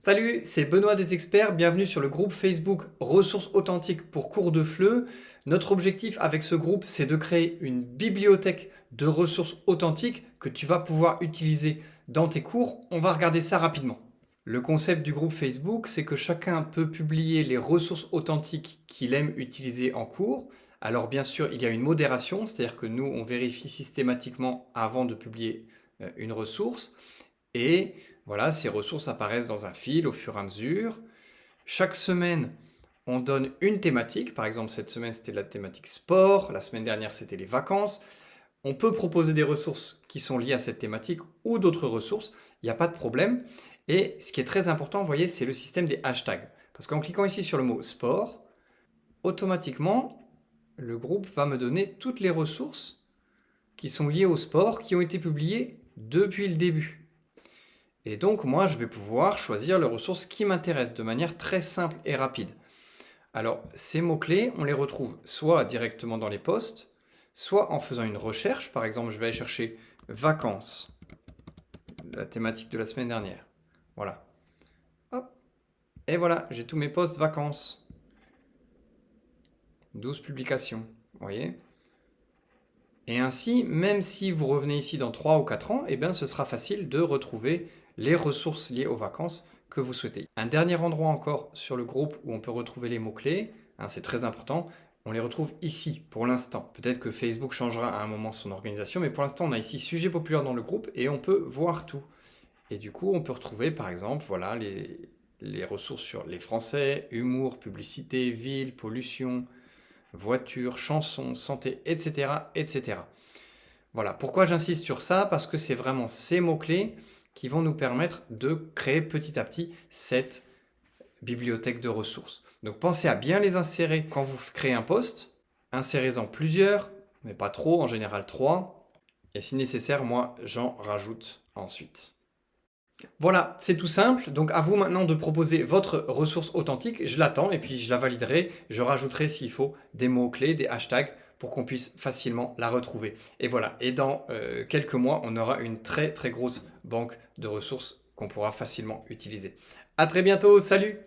Salut, c'est Benoît des Experts, bienvenue sur le groupe Facebook Ressources authentiques pour cours de FLE. Notre objectif avec ce groupe, c'est de créer une bibliothèque de ressources authentiques que tu vas pouvoir utiliser dans tes cours. On va regarder ça rapidement. Le concept du groupe Facebook, c'est que chacun peut publier les ressources authentiques qu'il aime utiliser en cours. Alors bien sûr, il y a une modération, c'est-à-dire que nous, on vérifie systématiquement avant de publier une ressource. Et voilà, ces ressources apparaissent dans un fil au fur et à mesure. Chaque semaine, on donne une thématique. Par exemple, cette semaine, c'était la thématique sport. La semaine dernière, c'était les vacances. On peut proposer des ressources qui sont liées à cette thématique ou d'autres ressources. Il n'y a pas de problème. Et ce qui est très important, vous voyez, c'est le système des hashtags. Parce qu'en cliquant ici sur le mot sport, automatiquement, le groupe va me donner toutes les ressources qui sont liées au sport, qui ont été publiées depuis le début. Et donc, moi, je vais pouvoir choisir les ressources qui m'intéressent de manière très simple et rapide. Alors, ces mots-clés, on les retrouve soit directement dans les posts, soit en faisant une recherche. Par exemple, je vais aller chercher vacances, la thématique de la semaine dernière. Voilà. Hop. Et voilà, j'ai tous mes posts vacances. 12 publications. Vous voyez ? Et ainsi, même si vous revenez ici dans 3 ou 4 ans, eh bien, ce sera facile de retrouver les ressources liées aux vacances que vous souhaitez. Un dernier endroit encore sur le groupe où on peut retrouver les mots-clés, c'est très important, on les retrouve ici pour l'instant. Peut-être que Facebook changera à un moment son organisation, mais pour l'instant on a ici sujet populaire dans le groupe et on peut voir tout. Et du coup on peut retrouver par exemple voilà, les ressources sur les Français, humour, publicité, ville, pollution, voiture, chansons, santé, etc. etc. Voilà, pourquoi j'insiste sur ça? Parce que c'est vraiment ces mots-clés qui vont nous permettre de créer petit à petit cette bibliothèque de ressources. Donc pensez à bien les insérer quand vous créez un post. Insérez-en plusieurs, mais pas trop, en général 3. Et si nécessaire, moi, j'en rajoute ensuite. Voilà, c'est tout simple. Donc à vous maintenant de proposer votre ressource authentique. Je l'attends et puis je la validerai. Je rajouterai s'il faut des mots-clés, des hashtags pour qu'on puisse facilement la retrouver. Et voilà, et dans quelques mois, on aura une très très grosse banque de ressources qu'on pourra facilement utiliser. À très bientôt, salut!